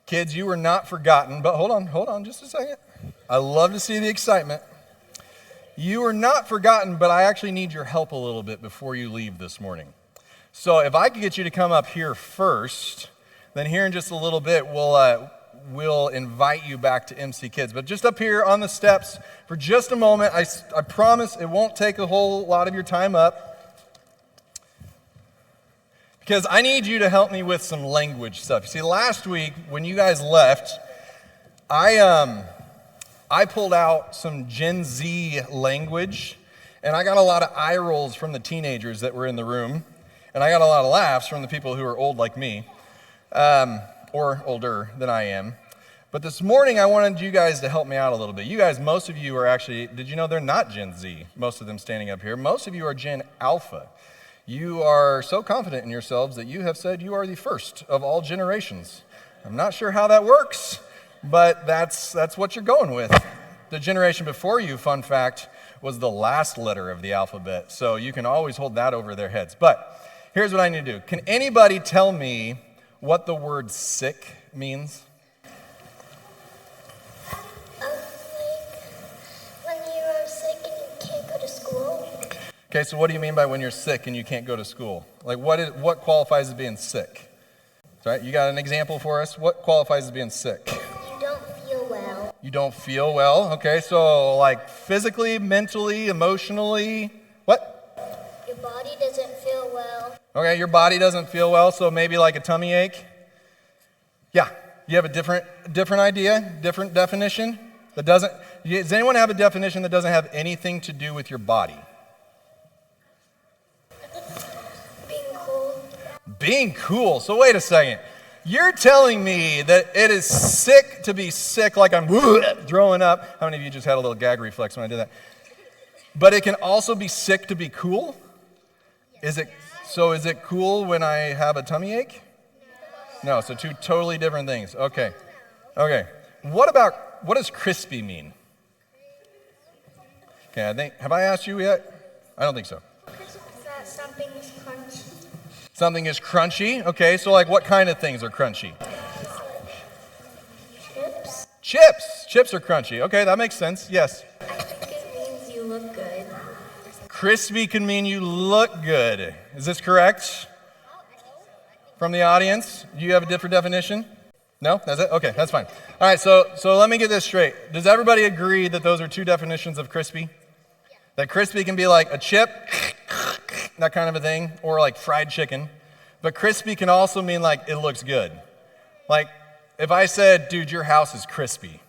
Kids, you were not forgotten, but hold on just a second. I love to see the excitement. You were not forgotten, but I actually need your help a little bit before you leave this morning. So if I could get you to come up here first, then here in just a little bit, we'll invite you back to MC Kids. But just up here on the steps for just a moment, I promise it won't take a whole lot of your time up. Because I need you to help me with some language stuff. You see, last week when you guys left, I pulled out some Gen Z language, and I got a lot of eye rolls from the teenagers that were in the room, and I got a lot of laughs from the people who are old like me, or older than I am. But this morning, I wanted you guys to help me out a little bit. You guys, most of you are actually, did you know they're not Gen Z, most of them standing up here? Most of you are Gen Alpha. You are so confident in yourselves that you have said you are the first of all generations. I'm not sure how that works, but that's what you're going with. The generation before you, fun fact, was the last letter of the alphabet, so you can always hold that over their heads. But here's what I need to do. Can anybody tell me what the word sick means? When you are sick and you can't go to school. Okay, so what do you mean by when you're sick and you can't go to school? Like what qualifies as being sick? Right? You got an example for us? What qualifies as being sick? You don't feel well. You don't feel well. Okay, so like physically, mentally, emotionally, what? Your body doesn't feel well. Okay, your body doesn't feel well, so maybe like a tummy ache? Yeah, you have a different idea, different definition? Does anyone have a definition that doesn't have anything to do with your body? Being cool. So wait a second. You're telling me that it is sick to be sick, like I'm throwing up. How many of you just had a little gag reflex when I did that? But it can also be sick to be cool? Is it cool when I have a tummy ache? No, so two totally different things. Okay. What does crispy mean? Okay, have I asked you yet? I don't think so. That something is crunchy. Something is crunchy. Okay, so like what kind of things are crunchy? Chips. Chips are crunchy. Okay, that makes sense. Yes. I think it means you look good. Crispy can mean you look good. Is this correct? From the audience? Do you have a different definition? No? That's it? Okay, that's fine. All right, so let me get this straight. Does everybody agree that those are two definitions of crispy? That crispy can be like a chip, that kind of a thing, or like fried chicken. But crispy can also mean like it looks good. Like if I said, dude, your house is crispy,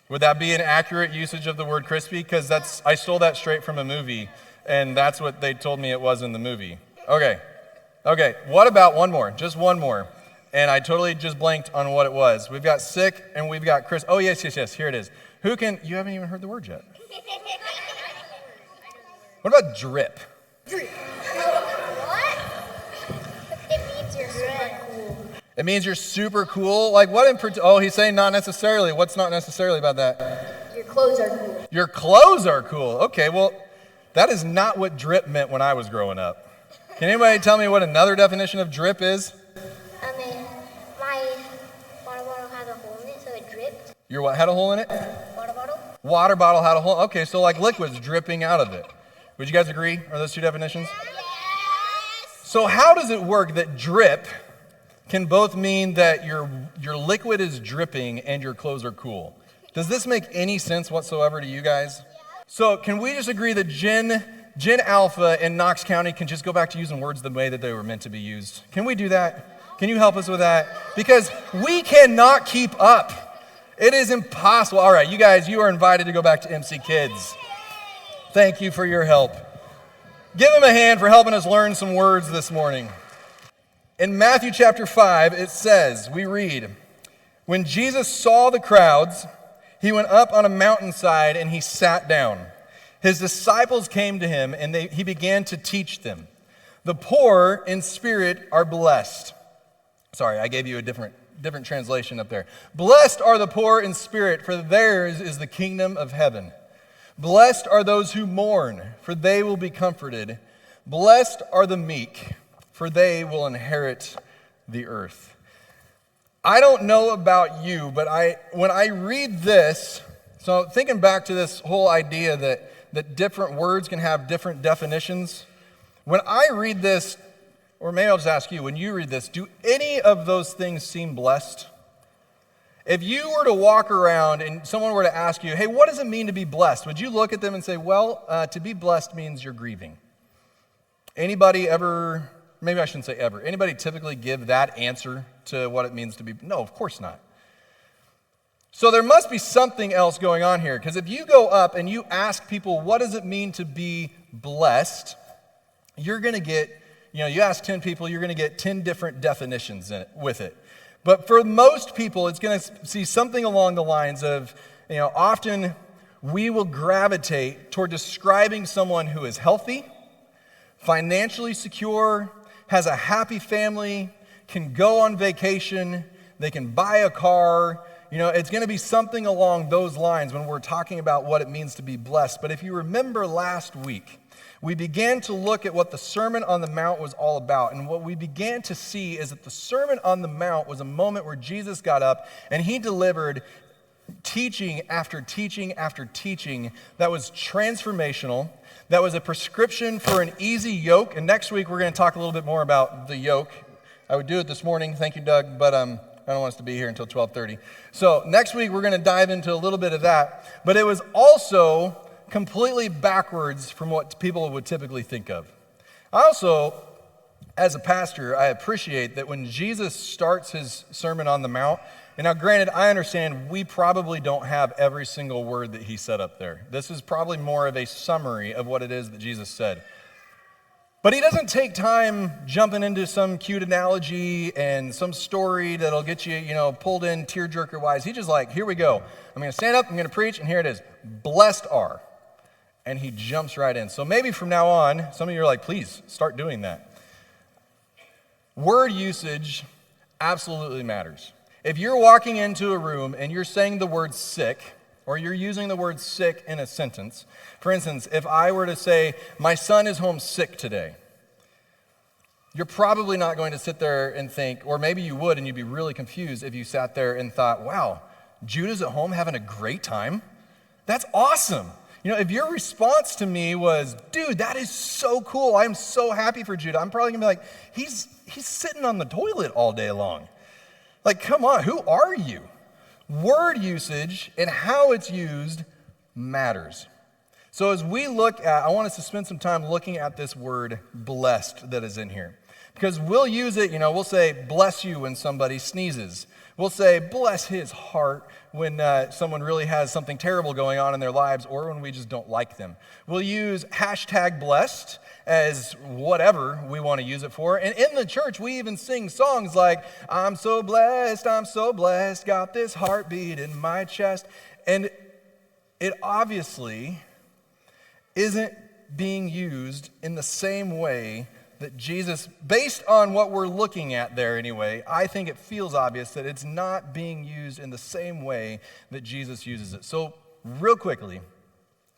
would that be an accurate usage of the word crispy? Because I stole that straight from a movie, and that's what they told me it was in the movie. Okay, what about one more? Just one more. And I totally just blanked on what it was. We've got sick and we've got crisp. Oh, yes, here it is. You haven't even heard the word yet. What about drip? What? It means you're super cool. It means you're super cool? Like what in particular? Oh, he's saying not necessarily. What's not necessarily about that? Your clothes are cool. Your clothes are cool. Okay, well, that is not what drip meant when I was growing up. Can anybody tell me what another definition of drip is? My water bottle had a hole in it, so it dripped. Your what had a hole in it? Water bottle? Water bottle had a hole. Okay, so like liquids dripping out of it. Would you guys agree? Are those two definitions? Yes! So how does it work that drip can both mean that your liquid is dripping and your clothes are cool? Does this make any sense whatsoever to you guys? So can we just agree that Gen Alpha in Knox County can just go back to using words the way that they were meant to be used? Can we do that? Can you help us with that? Because we cannot keep up. It is impossible. All right, you guys, you are invited to go back to MC Kids. Thank you for your help. Give them a hand for helping us learn some words this morning. In Matthew chapter 5, it says, we read, when Jesus saw the crowds, he went up on a mountainside and he sat down. His disciples came to him and he began to teach them. The poor in spirit are blessed. Sorry, I gave you a different translation up there. Blessed are the poor in spirit, for theirs is the kingdom of heaven. Blessed are those who mourn, for they will be comforted. Blessed are the meek, for they will inherit the earth. I don't know about you, but when I read this, so thinking back to this whole idea that different words can have different definitions, when I read this, or maybe I'll just ask you, when you read this, do any of those things seem blessed? If you were to walk around and someone were to ask you, hey, what does it mean to be blessed? Would you look at them and say, well, to be blessed means you're grieving? Anybody ever, maybe I shouldn't say ever, anybody typically give that answer to what it means to be? No, of course not. So there must be something else going on here, because if you go up and you ask people, what does it mean to be blessed? You're going to get, you ask 10 people, you're going to get 10 different definitions with it. But for most people, it's going to see something along the lines of, often we will gravitate toward describing someone who is healthy, financially secure, has a happy family, can go on vacation, they can buy a car. It's going to be something along those lines when we're talking about what it means to be blessed. But if you remember last week, we began to look at what the Sermon on the Mount was all about. And what we began to see is that the Sermon on the Mount was a moment where Jesus got up and he delivered teaching after teaching after teaching that was transformational, that was a prescription for an easy yoke. And next week we're going to talk a little bit more about the yoke. I would do it this morning. Thank you, Doug. But I don't want us to be here until 12:30. So next week we're going to dive into a little bit of that. But it was also completely backwards from what people would typically think of. I also, as a pastor, I appreciate that when Jesus starts his Sermon on the Mount, and now granted, I understand we probably don't have every single word that he said up there. This is probably more of a summary of what it is that Jesus said. But he doesn't take time jumping into some cute analogy and some story that'll get you, pulled in tearjerker-wise. He's just like, here we go. I'm going to stand up, I'm going to preach, and here it is. Blessed are. And he jumps right in. So maybe from now on, some of you are like, please start doing that. Word usage absolutely matters. If you're walking into a room and you're saying the word sick, or you're using the word sick in a sentence, for instance, if I were to say, my son is home sick today, you're probably not going to sit there and think, or maybe you would and you'd be really confused if you sat there and thought, wow, Judah's at home having a great time? That's awesome. If your response to me was, dude, that is so cool. I'm so happy for Judah. I'm probably going to be like, he's sitting on the toilet all day long. Like, come on, who are you? Word usage and how it's used matters. So as we look at, I want us to spend some time looking at this word blessed that is in here. Because we'll use it, we'll say bless you when somebody sneezes. We'll say bless his heart when someone really has something terrible going on in their lives or when we just don't like them. We'll use hashtag blessed as whatever we want to use it for. And in the church, we even sing songs like, I'm so blessed, got this heartbeat in my chest. And it obviously isn't being used in the same way that Jesus, based on what we're looking at there anyway, I think it feels obvious that it's not being used in the same way that Jesus uses it. So real quickly,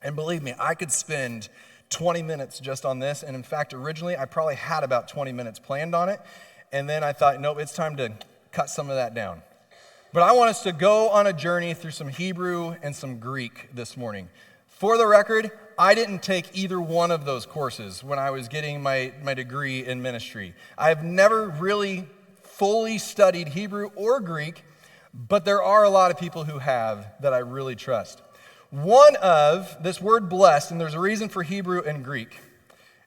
and believe me, I could spend 20 minutes just on this, and in fact, originally, I probably had about 20 minutes planned on it, and then I thought, nope, it's time to cut some of that down. But I want us to go on a journey through some Hebrew and some Greek this morning. For the record, I didn't take either one of those courses when I was getting my degree in ministry. I've never really fully studied Hebrew or Greek, but there are a lot of people who have that I really trust. One of this word blessed, and there's a reason for Hebrew and Greek.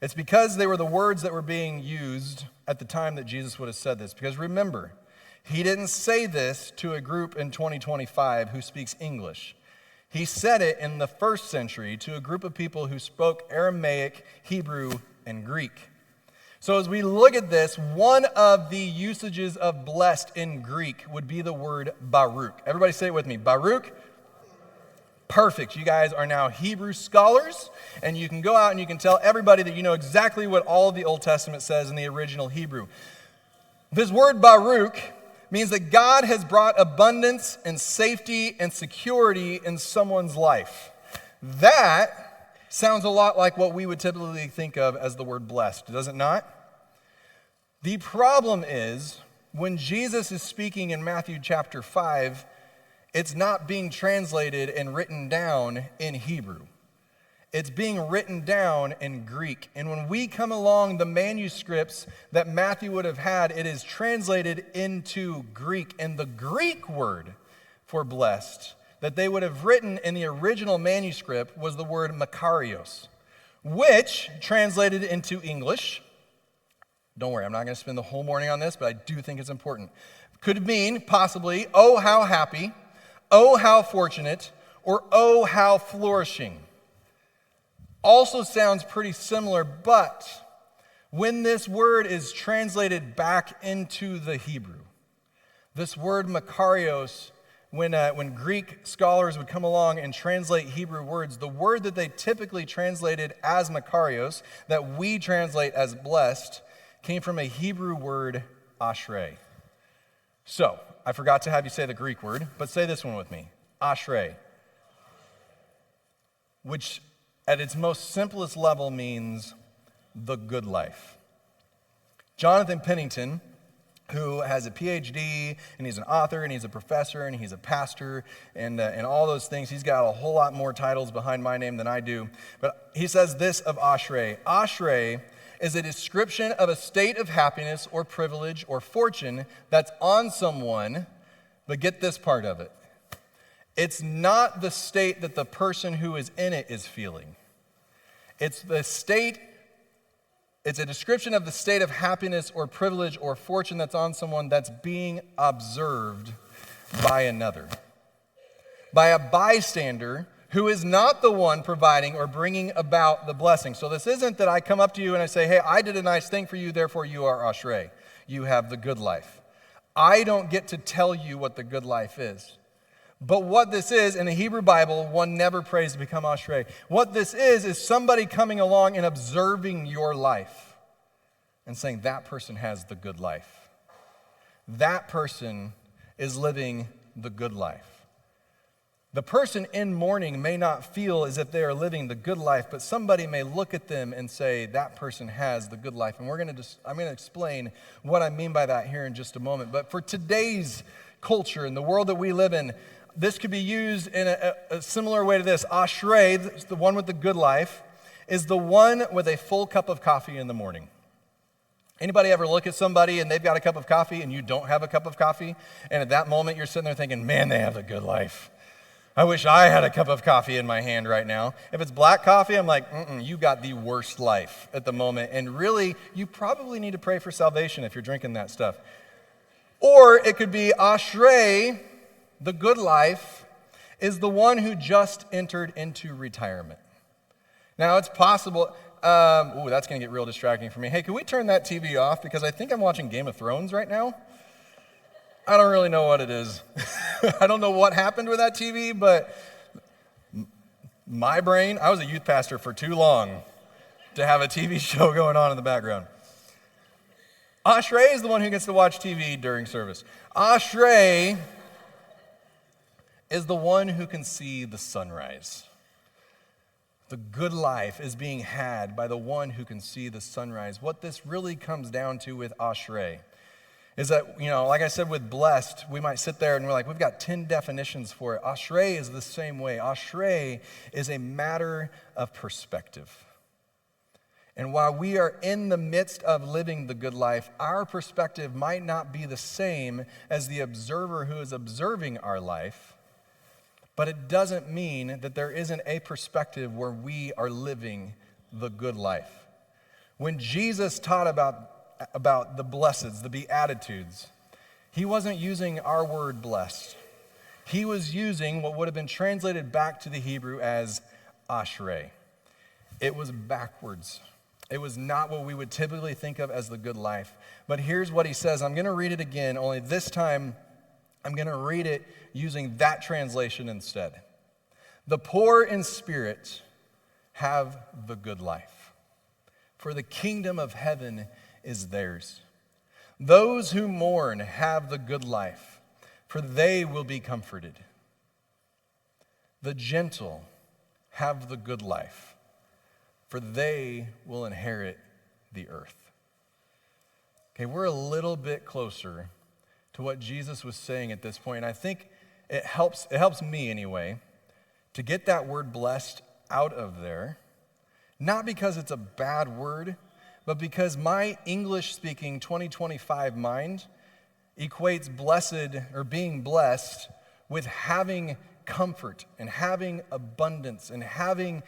It's because they were the words that were being used at the time that Jesus would have said this. Because remember, he didn't say this to a group in 2025 who speaks English. He said it in the first century to a group of people who spoke Aramaic, Hebrew, and Greek. So as we look at this, one of the usages of blessed in Greek would be the word Baruch. Everybody say it with me, Baruch. Perfect. You guys are now Hebrew scholars, and you can go out and you can tell everybody that you know exactly what all of the Old Testament says in the original Hebrew. This word Baruch means that God has brought abundance and safety and security in someone's life. That sounds a lot like what we would typically think of as the word blessed, does it not? The problem is when Jesus is speaking in Matthew chapter 5, it's not being translated and written down in Hebrew. It's being written down in Greek. And when we come along the manuscripts that Matthew would have had, it is translated into Greek. And the Greek word for blessed that they would have written in the original manuscript was the word makarios, which translated into English, don't worry, I'm not going to spend the whole morning on this, but I do think it's important. Could mean, possibly, oh, how happy, oh, how fortunate, or oh, how flourishing. Also sounds pretty similar, but when this word is translated back into the Hebrew, this word makarios, when Greek scholars would come along and translate Hebrew words, the word that they typically translated as makarios, that we translate as blessed, came from a Hebrew word, ashrei. So, I forgot to have you say the Greek word, but say this one with me, ashrei, which at its most simplest level means the good life. Jonathan Pennington, who has a PhD, and he's an author, and he's a professor, and he's a pastor, and all those things. He's got a whole lot more titles behind my name than I do. But he says this of ashrei. Ashrei is a description of a state of happiness or privilege or fortune that's on someone, but get this part of it. It's not the state that the person who is in it is feeling. It's the state, it's a description of the state of happiness or privilege or fortune that's on someone that's being observed by another, by a bystander who is not the one providing or bringing about the blessing. So this isn't that I come up to you and I say, hey, I did a nice thing for you, therefore you are ashrei. You have the good life. I don't get to tell you what the good life is. But what this is, in the Hebrew Bible, one never prays to become ashrei. What this is somebody coming along and observing your life and saying that person has the good life. That person is living the good life. The person in mourning may not feel as if they are living the good life, but somebody may look at them and say, that person has the good life. And I'm going to explain what I mean by that here in just a moment. But for today's culture and the world that we live in, this could be used in a similar way to this. Ashrei, the one with the good life, is the one with a full cup of coffee in the morning. Anybody ever look at somebody and they've got a cup of coffee and you don't have a cup of coffee? And at that moment you're sitting there thinking, man, they have a good life. I wish I had a cup of coffee in my hand right now. If it's black coffee, I'm like, you got the worst life at the moment. And really, you probably need to pray for salvation if you're drinking that stuff. Or it could be ashrei, the good life, is the one who just entered into retirement. Now, it's possible, that's going to get real distracting for me. Hey, can we turn that TV off? Because I think I'm watching Game of Thrones right now. I don't really know what it is. I don't know what happened with that TV, but my brain, I was a youth pastor for too long to have a TV show going on in the background. Ashrei is the one who gets to watch TV during service. Ashrei is the one who can see the sunrise. The good life is being had by the one who can see the sunrise. What this really comes down to with ashrei is that, like I said with blessed, we might sit there and we're like, we've got 10 definitions for it. Ashrei is the same way. Ashrei is a matter of perspective. And while we are in the midst of living the good life, our perspective might not be the same as the observer who is observing our life, but it doesn't mean that there isn't a perspective where we are living the good life. When Jesus taught about the blesseds, the beatitudes, he wasn't using our word blessed. He was using what would have been translated back to the Hebrew as ashrei. It was backwards. It was not what we would typically think of as the good life. But here's what he says. I'm going to read it again, only this time I'm going to read it using that translation instead. The poor in spirit have the good life, for the kingdom of heaven is theirs. Those who mourn have the good life, for they will be comforted. The gentle have the good life, for they will inherit the earth. Okay, we're a little bit closer to what Jesus was saying at this point. And I think it helps me anyway to get that word blessed out of there, not because it's a bad word, but because my English-speaking 2025 mind equates blessed or being blessed with having comfort and having abundance and having,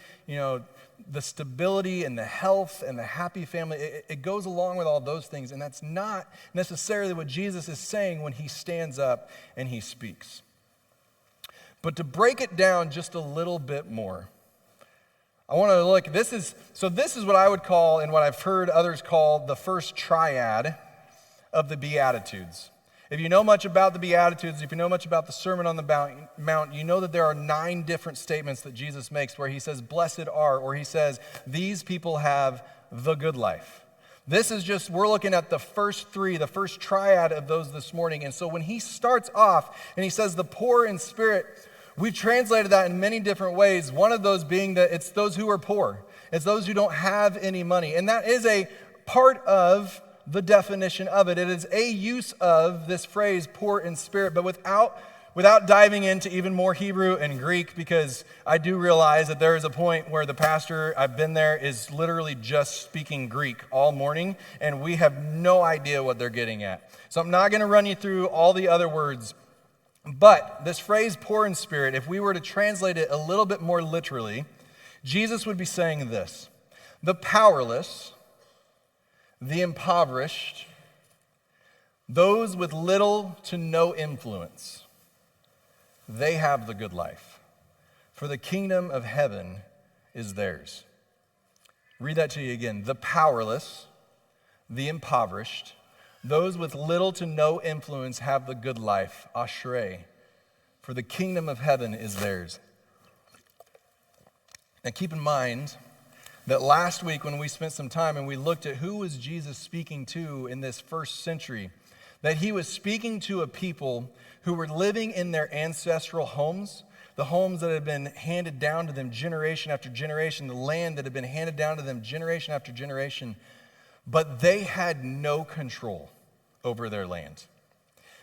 the stability and the health and the happy family. It goes along with all those things, and that's not necessarily what Jesus is saying when he stands up and he speaks. But to break it down just a little bit more, I want to look, this is what I would call, and what I've heard others call, the first triad of the Beatitudes. If you know much about the Beatitudes, if you know much about the Sermon on the Mount, you know that there are 9 different statements that Jesus makes where he says, blessed are, or he says, these people have the good life. This is just, we're looking at the first 3, the first triad of those this morning. And so when he starts off and he says the poor in spirit, we've translated that in many different ways. One of those being that it's those who are poor. It's those who don't have any money. And that is a part of the definition of it. It is a use of this phrase, poor in spirit, but without diving into even more Hebrew and Greek, because I do realize that there is a point where the pastor, I've been there, is literally just speaking Greek all morning, and we have no idea what they're getting at. So I'm not going to run you through all the other words, but this phrase, poor in spirit, if we were to translate it a little bit more literally, Jesus would be saying this: the powerless, the impoverished, those with little to no influence, they have the good life, for the kingdom of heaven is theirs. Read that to you again. The powerless, the impoverished, those with little to no influence have the good life, ashrei, for the kingdom of heaven is theirs. Now keep in mind that last week when we spent some time and we looked at who was Jesus speaking to in this first century, that he was speaking to a people who were living in their ancestral homes, the homes that had been handed down to them generation after generation, the land that had been handed down to them generation after generation, but they had no control over their land.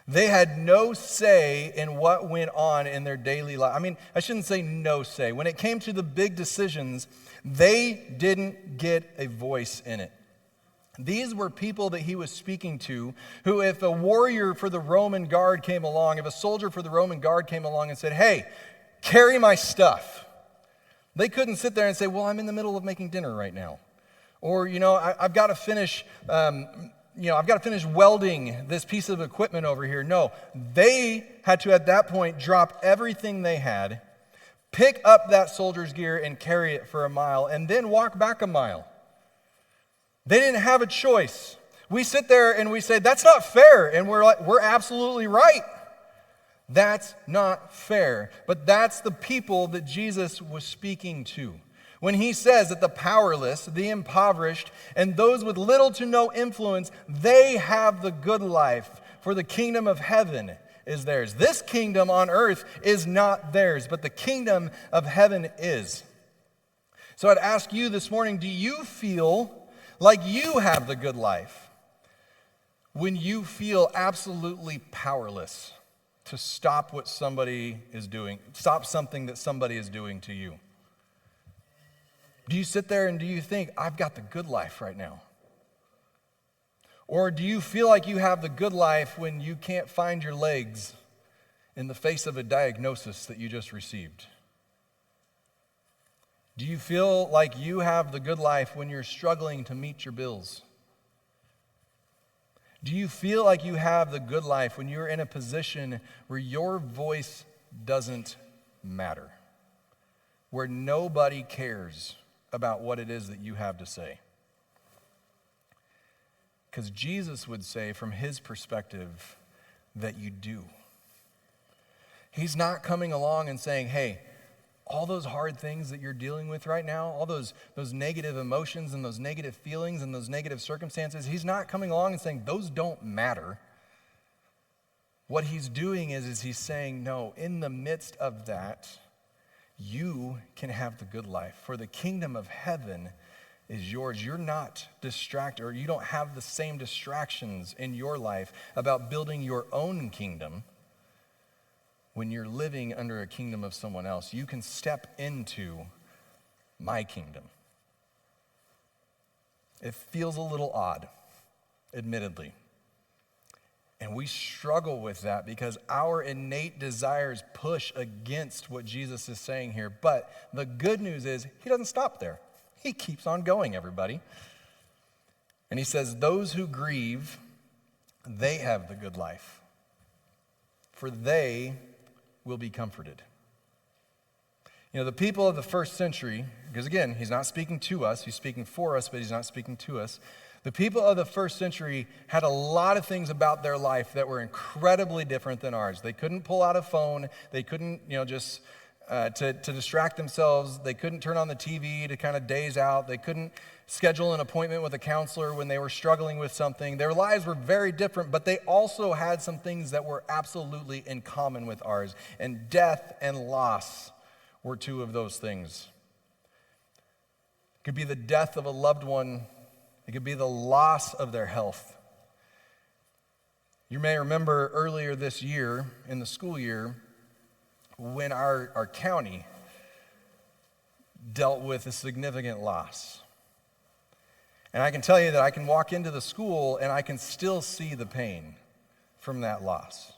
They had no say in what went on in their daily life. I mean, I shouldn't say no say. When it came to the big decisions, they didn't get a voice in it. These were people that he was speaking to who, if a warrior for the Roman guard came along, if a soldier for the Roman guard came along and said, hey, carry my stuff, they couldn't sit there and say, well, I'm in the middle of making dinner right now. Or, I've got to finish welding this piece of equipment over here. No, they had to, at that point, drop everything they had, pick up that soldier's gear and carry it for a mile, and then walk back a mile. They didn't have a choice. We sit there and we say, that's not fair, and we're absolutely right. That's not fair. But that's the people that Jesus was speaking to. When he says that the powerless, the impoverished, and those with little to no influence, they have the good life, for the kingdom of heaven is theirs. This kingdom on earth is not theirs, but the kingdom of heaven is. So I'd ask you this morning, do you feel like you have the good life when you feel absolutely powerless to stop what somebody is doing, stop something that somebody is doing to you? Do you sit there and do you think, I've got the good life right now? Or do you feel like you have the good life when you can't find your legs in the face of a diagnosis that you just received? Do you feel like you have the good life when you're struggling to meet your bills? Do you feel like you have the good life when you're in a position where your voice doesn't matter, where nobody cares about what it is that you have to say? Because Jesus would say from his perspective that you do. He's not coming along and saying, hey, all those hard things that you're dealing with right now, all those negative emotions and those negative feelings and those negative circumstances, he's not coming along and saying those don't matter. What he's doing is he's saying, no, in the midst of that, you can have the good life, for the kingdom of heaven is yours. You're not distracted, or you don't have the same distractions in your life about building your own kingdom when you're living under a kingdom of someone else. You can step into my kingdom. It feels a little odd, admittedly. And we struggle with that because our innate desires push against what Jesus is saying here. But the good news is he doesn't stop there. He keeps on going, everybody. And he says, those who grieve, they have the good life, for they will be comforted. You know, the people of the first century, because again, he's not speaking to us, he's speaking for us, but he's not speaking to us. The people of the first century had a lot of things about their life that were incredibly different than ours. They couldn't pull out a phone. They couldn't, just to distract themselves. They couldn't turn on the TV to kind of daze out. They couldn't schedule an appointment with a counselor when they were struggling with something. Their lives were very different, but they also had some things that were absolutely in common with ours. And death and loss were two of those things. It could be the death of a loved one. It could be the loss of their health. You may remember earlier this year, in the school year, when our county dealt with a significant loss. And I can tell you that I can walk into the school and I can still see the pain from that loss.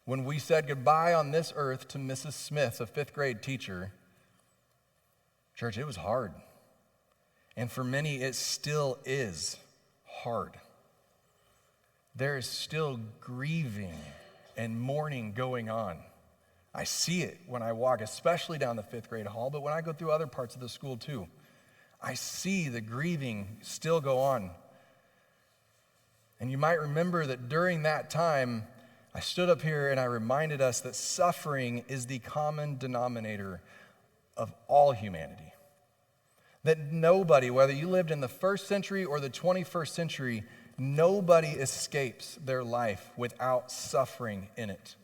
When we said goodbye on this earth to Mrs. Smith, a 5th grade teacher, church, it was hard. And for many, it still is hard. There is still grieving and mourning going on. I see it when I walk, especially down the 5th grade hall, but when I go through other parts of the school too, I see the grieving still go on. And you might remember that during that time, I stood up here and I reminded us that suffering is the common denominator of all humanity. That nobody, whether you lived in the 1st century or the 21st century, nobody escapes their life without suffering in it.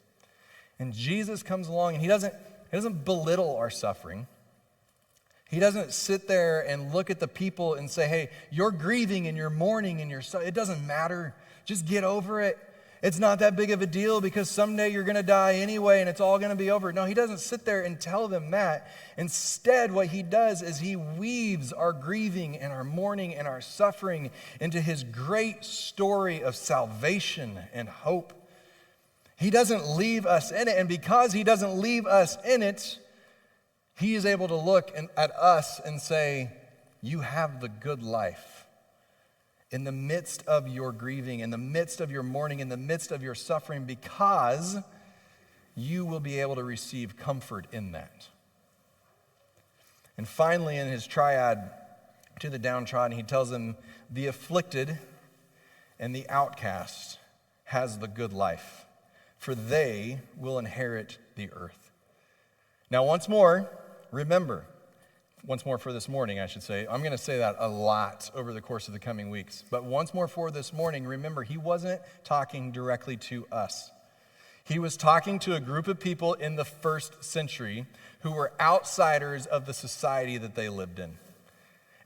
And Jesus comes along and he doesn't belittle our suffering. He doesn't sit there and look at the people and say, hey, you're grieving and you're mourning and it doesn't matter. Just get over it. It's not that big of a deal because someday you're going to die anyway and it's all going to be over. No, he doesn't sit there and tell them that. Instead, what he does is he weaves our grieving and our mourning and our suffering into his great story of salvation and hope. He doesn't leave us in it, and because he doesn't leave us in it, he is able to look at us and say, you have the good life. In the midst of your grieving, in the midst of your mourning, in the midst of your suffering, because you will be able to receive comfort in that. And finally, in his triad to the downtrodden, he tells them, the afflicted and the outcast has the good life, for they will inherit the earth. Now, once more, remember, once more for this morning, I should say. I'm going to say that a lot over the course of the coming weeks. But once more for this morning, remember, he wasn't talking directly to us. He was talking to a group of people in the 1st century who were outsiders of the society that they lived in.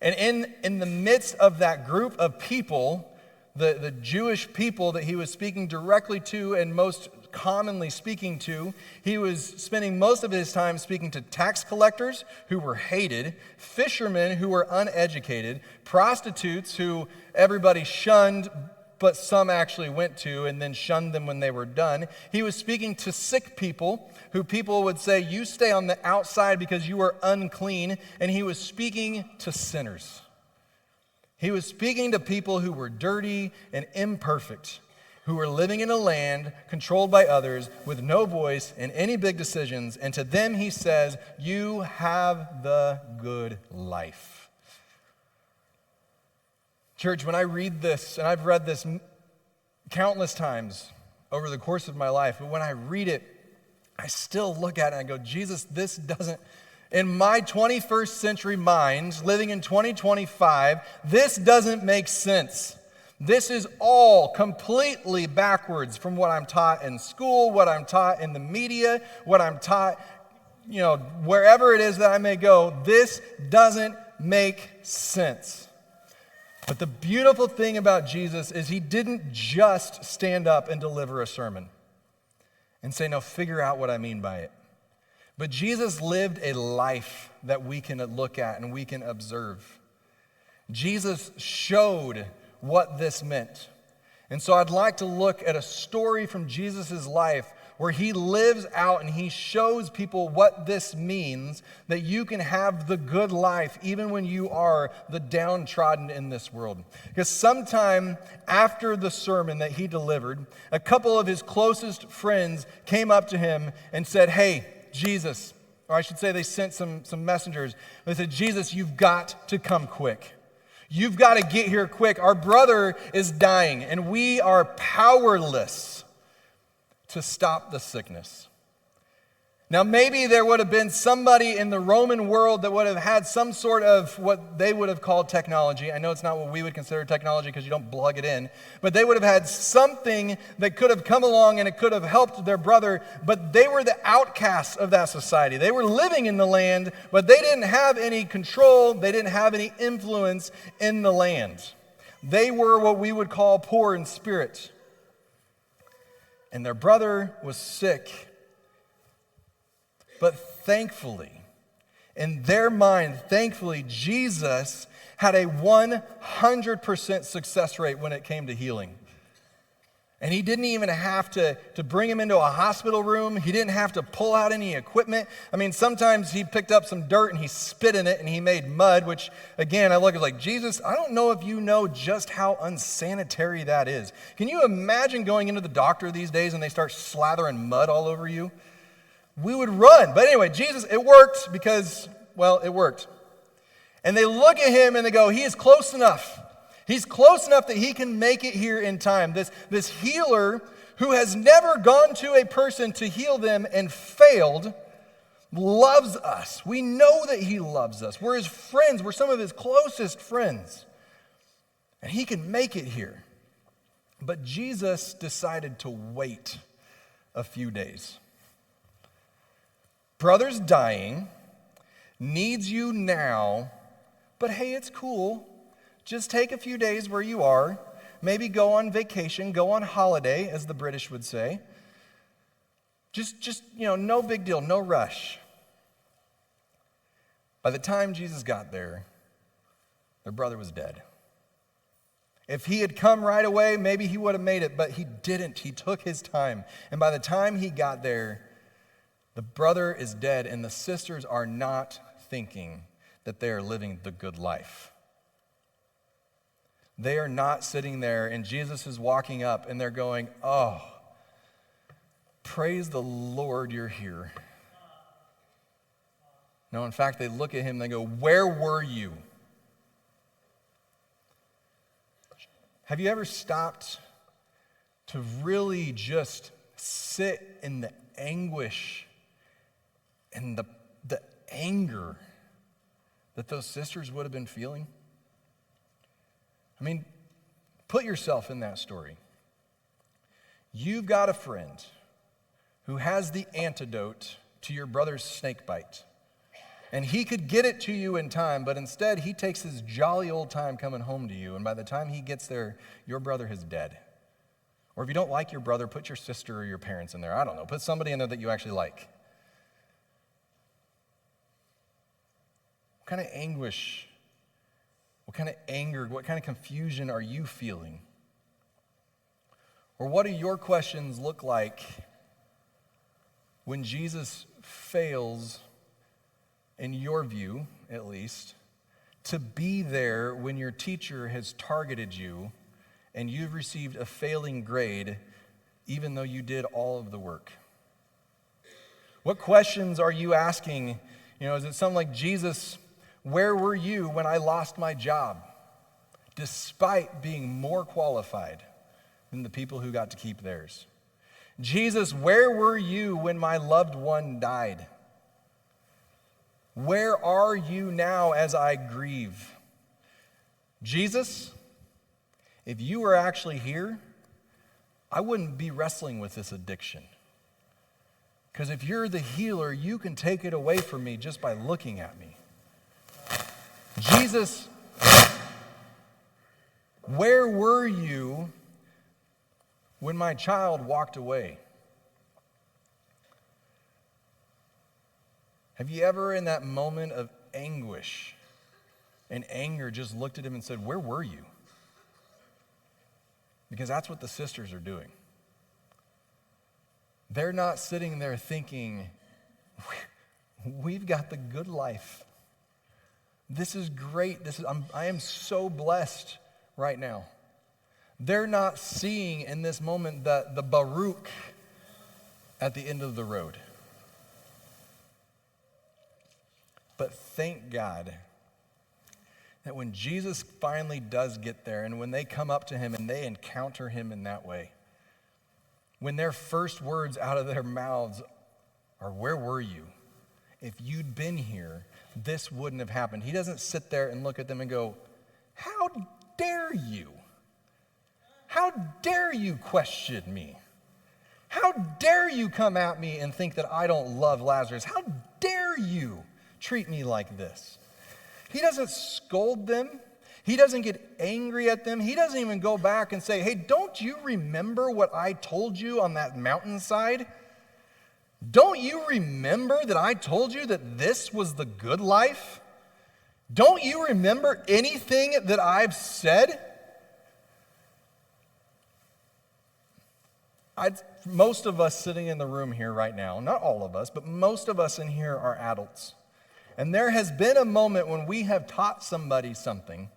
And in the midst of that group of people, the Jewish people that he was speaking directly to and most commonly speaking to, he was spending most of his time speaking to tax collectors who were hated, fishermen who were uneducated, prostitutes who everybody shunned, but some actually went to and then shunned them when they were done. He was speaking to sick people who people would say, you stay on the outside because you are unclean. And he was speaking to sinners. He was speaking to people who were dirty and imperfect, who were living in a land controlled by others with no voice in any big decisions. And to them he says, you have the good life. Church, when I read this, and I've read this countless times over the course of my life, but when I read it, I still look at it and I go, Jesus, this doesn't, in my 21st century mind, living in 2025, this doesn't make sense. This is all completely backwards from what I'm taught in school, what I'm taught in the media, what I'm taught, wherever it is that I may go. This doesn't make sense. But the beautiful thing about Jesus is he didn't just stand up and deliver a sermon and say, now figure out what I mean by it. But Jesus lived a life that we can look at and we can observe. Jesus showed what this meant. And so I'd like to look at a story from Jesus' life where he lives out and he shows people what this means, that you can have the good life even when you are the downtrodden in this world. Because sometime after the sermon that he delivered, a couple of his closest friends came up to him and said, hey, Jesus, or I should say they sent some messengers. They said, Jesus, you've got to come quick. You've got to get here quick. Our brother is dying and we are powerless to stop the sickness. Now, maybe there would have been somebody in the Roman world that would have had some sort of what they would have called technology. I know it's not what we would consider technology because you don't plug it in, but they would have had something that could have come along and it could have helped their brother, but they were the outcasts of that society. They were living in the land, but they didn't have any control. They didn't have any influence in the land. They were what we would call poor in spirit. And their brother was sick. But thankfully, in their mind, Jesus had a 100% success rate when it came to healing. And he didn't even have to bring him into a hospital room. He didn't have to pull out any equipment. I mean, sometimes he picked up some dirt and he spit in it and he made mud, which, again, I look at like, Jesus, I don't know if you know just how unsanitary that is. Can you imagine going into the doctor these days and they start slathering mud all over you? We would run. But anyway, Jesus, it worked because, well, it worked. And they look at him and they go, he is close enough. He's close enough that he can make it here in time. This healer who has never gone to a person to heal them and failed loves us. We know that he loves us. We're his friends. We're some of his closest friends. And he can make it here. But Jesus decided to wait a few days. Brother's dying, needs you now, but hey, it's cool. Just take a few days where you are, maybe go on vacation, go on holiday, as the British would say. Just no big deal, no rush. By the time Jesus got there, their brother was dead. If he had come right away, maybe he would have made it, but he didn't. He took his time. And by the time he got there, the brother is dead, and the sisters are not thinking that they are living the good life. They are not sitting there, and Jesus is walking up, and they're going, oh, praise the Lord, you're here. No, in fact, they look at him and they go, where were you? Have you ever stopped to really just sit in the anguish and the anger that those sisters would have been feeling? I mean, put yourself in that story. You've got a friend who has the antidote to your brother's snake bite. And he could get it to you in time, but instead he takes his jolly old time coming home to you. And by the time he gets there, your brother is dead. Or if you don't like your brother, put your sister or your parents in there. I don't know. Put somebody in there that you actually like. What kind of anguish, what kind of anger, what kind of confusion are you feeling? Or what do your questions look like when Jesus fails, in your view at least, to be there when your teacher has targeted you and you've received a failing grade even though you did all of the work? What questions are you asking? Is it something like, Jesus, where were you when I lost my job, despite being more qualified than the people who got to keep theirs? Jesus, where were you when my loved one died? Where are you now as I grieve? Jesus, if you were actually here, I wouldn't be wrestling with this addiction. Because if you're the healer, you can take it away from me just by looking at me. Jesus, where were you when my child walked away? Have you ever in that moment of anguish and anger just looked at him and said, where were you? Because that's what the sisters are doing. They're not sitting there thinking, we've got the good life. This is great. I am so blessed right now. They're not seeing in this moment the Baruch at the end of the road. But thank God that when Jesus finally does get there and when they come up to him and they encounter him in that way, when their first words out of their mouths are, where were you? If you'd been here, this wouldn't have happened. He doesn't sit there and look at them and go, how dare you? How dare you question me? How dare you come at me and think that I don't love Lazarus? How dare you treat me like this? He doesn't scold them. He doesn't get angry at them. He doesn't even go back and say, hey, don't you remember what I told you on that mountainside? Don't you remember that I told you that this was the good life? Don't you remember anything that I've said? Most of us sitting in the room here right now, not all of us, but most of us in here are adults. And there has been a moment when we have taught somebody something,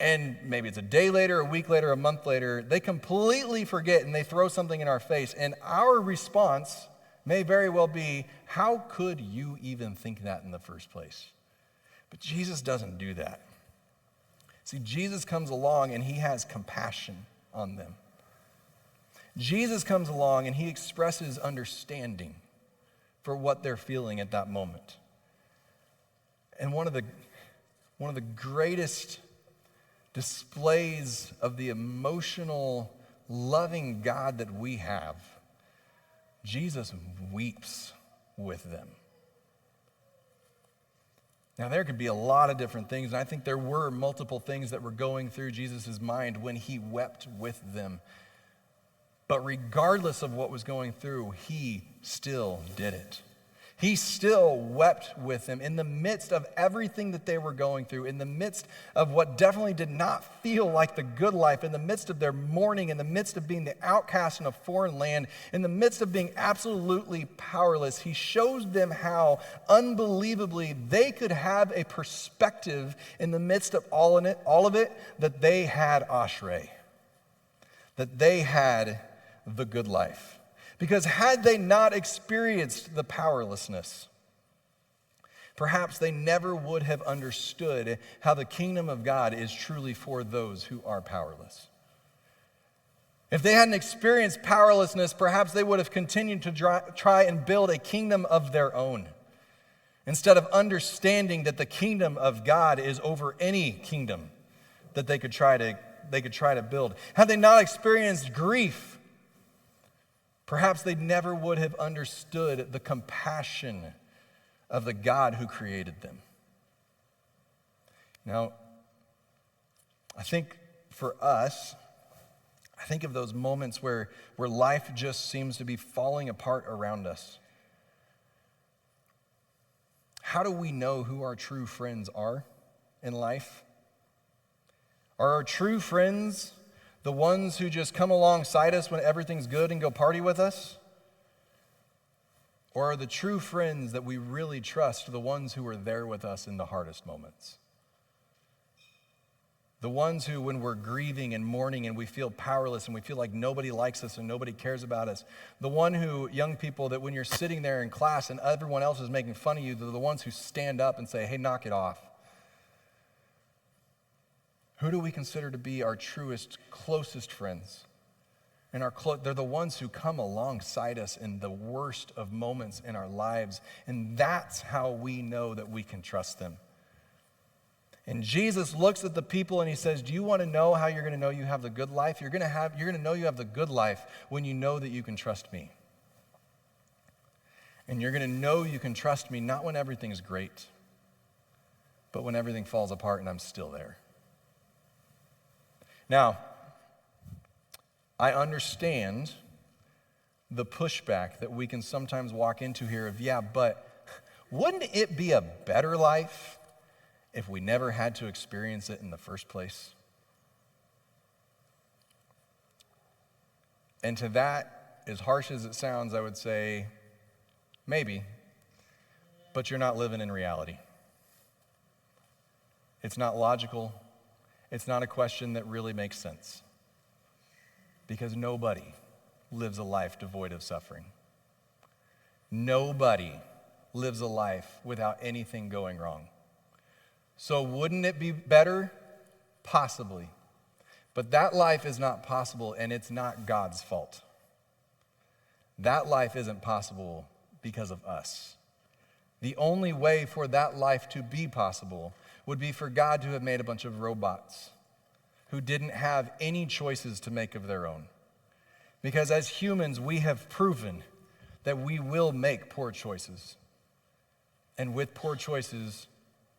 and maybe it's a day later, a week later, a month later, they completely forget and they throw something in our face. And our response may very well be, how could you even think that in the first place? But Jesus doesn't do that. See, Jesus comes along and he has compassion on them. Jesus comes along and he expresses understanding for what they're feeling at that moment. And one of the greatest displays of the emotional, loving God that we have, Jesus weeps with them. Now, there could be a lot of different things, and I think there were multiple things that were going through Jesus' mind when he wept with them. But regardless of what was going through, he still did it. He still wept with them in the midst of everything that they were going through, in the midst of what definitely did not feel like the good life, in the midst of their mourning, in the midst of being the outcast in a foreign land, in the midst of being absolutely powerless. He shows them how unbelievably they could have a perspective in the midst of all of it, that they had Ashrei, that they had the good life. Because had they not experienced the powerlessness, perhaps they never would have understood how the kingdom of God is truly for those who are powerless. If they hadn't experienced powerlessness, perhaps they would have continued to try and build a kingdom of their own, instead of understanding that the kingdom of God is over any kingdom that they could try to build. Had they not experienced grief, perhaps they never would have understood the compassion of the God who created them. Now, I think for us, I think of those moments where life just seems to be falling apart around us. How do we know who our true friends are in life? Are our true friends the ones who just come alongside us when everything's good and go party with us? Or are the true friends that we really trust the ones who are there with us in the hardest moments? The ones who, when we're grieving and mourning and we feel powerless and we feel like nobody likes us and nobody cares about us. The one who, young people, that when you're sitting there in class and everyone else is making fun of you, they're the ones who stand up and say, hey, knock it off. Who do we consider to be our truest, closest friends? And they're the ones who come alongside us in the worst of moments in our lives. And that's how we know that we can trust them. And Jesus looks at the people and he says, do you want to know how you're going to know you have the good life? You're going to know you have the good life when you know that you can trust me. And you're going to know you can trust me not when everything's great, but when everything falls apart and I'm still there. Now, I understand the pushback that we can sometimes walk into here of, yeah, but wouldn't it be a better life if we never had to experience it in the first place? And to that, as harsh as it sounds, I would say, maybe, but you're not living in reality. It's not logical. It's not a question that really makes sense. Because nobody lives a life devoid of suffering. Nobody lives a life without anything going wrong. So wouldn't it be better? Possibly. But that life is not possible, and it's not God's fault. That life isn't possible because of us. The only way for that life to be possible would be for God to have made a bunch of robots who didn't have any choices to make of their own. Because as humans, we have proven that we will make poor choices. And with poor choices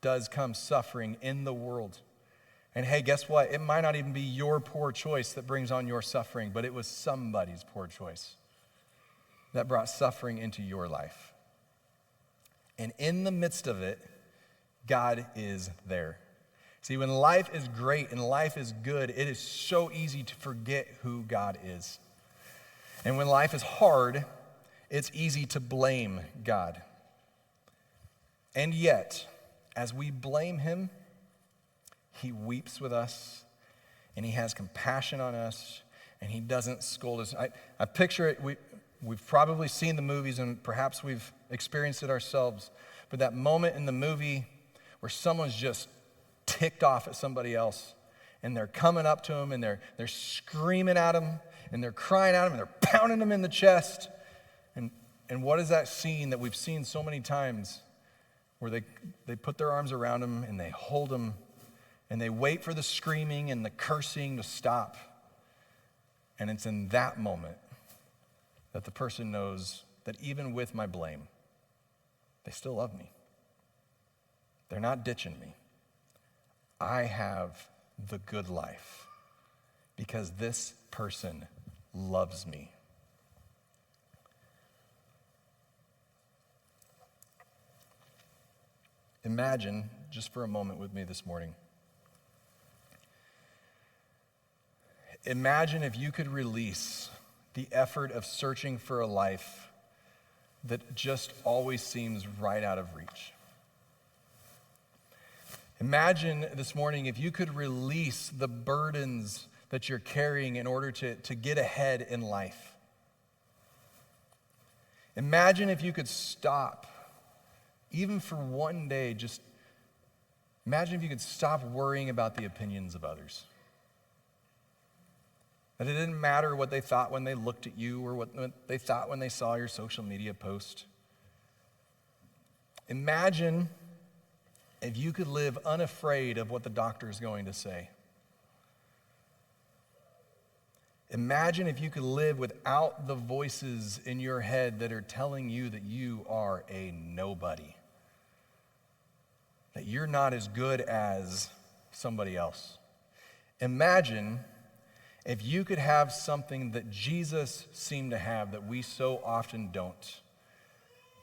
does come suffering in the world. And hey, guess what? It might not even be your poor choice that brings on your suffering, but it was somebody's poor choice that brought suffering into your life. And in the midst of it, God is there. See, when life is great and life is good, it is so easy to forget who God is. And when life is hard, it's easy to blame God. And yet, as we blame him, he weeps with us, and he has compassion on us, and he doesn't scold us. I picture it, we've probably seen the movies, and perhaps we've experienced it ourselves, but that moment in the movie where someone's just ticked off at somebody else, and they're coming up to him, and they're screaming at him, and they're crying at him, and they're pounding him in the chest. And what is that scene that we've seen so many times where they put their arms around him, and they hold him, and they wait for the screaming and the cursing to stop. And it's in that moment that the person knows that even with my blame, they still love me. They're not ditching me. I have the good life because this person loves me. Imagine, just for a moment with me this morning, imagine if you could release the effort of searching for a life that just always seems right out of reach. Imagine this morning if you could release the burdens that you're carrying in order to get ahead in life. Imagine if you could stop, even for one day, just imagine if you could stop worrying about the opinions of others. That it didn't matter what they thought when they looked at you or what they thought when they saw your social media post. Imagine if you could live unafraid of what the doctor is going to say. Imagine if you could live without the voices in your head that are telling you that you are a nobody, that you're not as good as somebody else. Imagine if you could have something that Jesus seemed to have that we so often don't,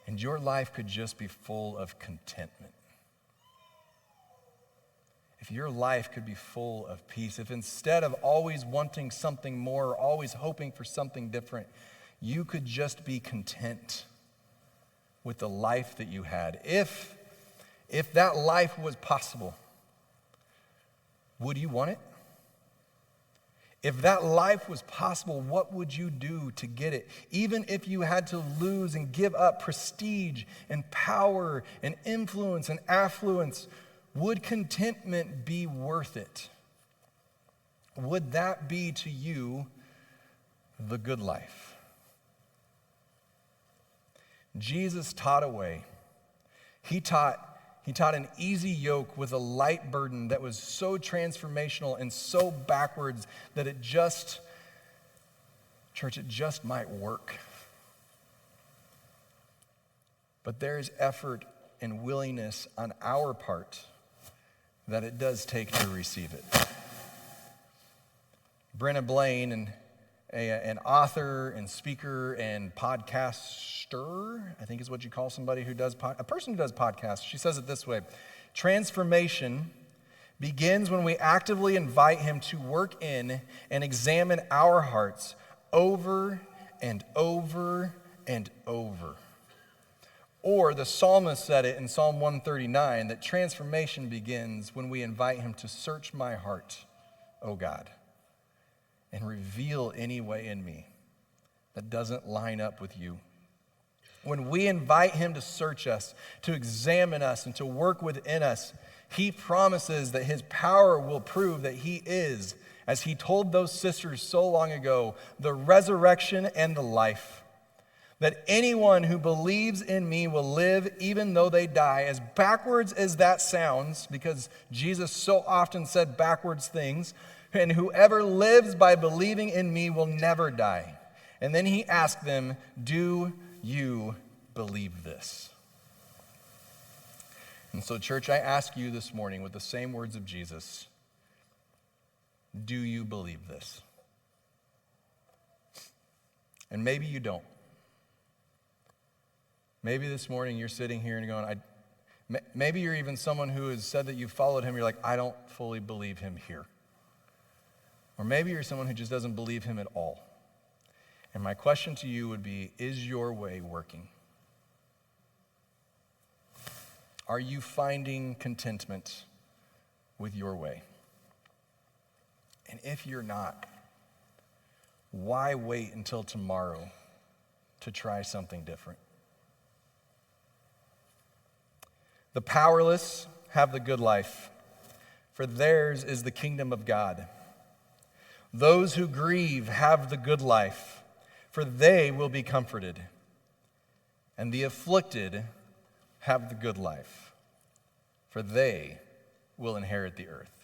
and your life could just be full of contentment. If your life could be full of peace, if instead of always wanting something more, or always hoping for something different, you could just be content with the life that you had. If that life was possible, would you want it? If that life was possible, what would you do to get it? Even if you had to lose and give up prestige and power and influence and affluence, would contentment be worth it? Would that be to you the good life? Jesus taught a way. He taught an easy yoke with a light burden that was so transformational and so backwards that it just might work. But there is effort and willingness on our part that it does take to receive it. Brenna Blaine, an author and speaker and podcaster, I think is what you call somebody who does, a person who does podcasts. She says it this way: transformation begins when we actively invite him to work in and examine our hearts over and over and over. Or the psalmist said it in Psalm 139, that transformation begins when we invite him to search my heart, O God, and reveal any way in me that doesn't line up with you. When we invite him to search us, to examine us, and to work within us, he promises that his power will prove that he is, as he told those sisters so long ago, the resurrection and the life. That anyone who believes in me will live even though they die. As backwards as that sounds, because Jesus so often said backwards things, and whoever lives by believing in me will never die. And then he asked them, do you believe this? And so, church, I ask you this morning with the same words of Jesus, do you believe this? And maybe you don't. Maybe this morning you're sitting here and you're going, maybe you're even someone who has said that you followed him. You're like, I don't fully believe him here. Or maybe you're someone who just doesn't believe him at all. And my question to you would be, is your way working? Are you finding contentment with your way? And if you're not, why wait until tomorrow to try something different? The powerless have the good life, for theirs is the kingdom of God. Those who grieve have the good life, for they will be comforted. And the afflicted have the good life, for they will inherit the earth.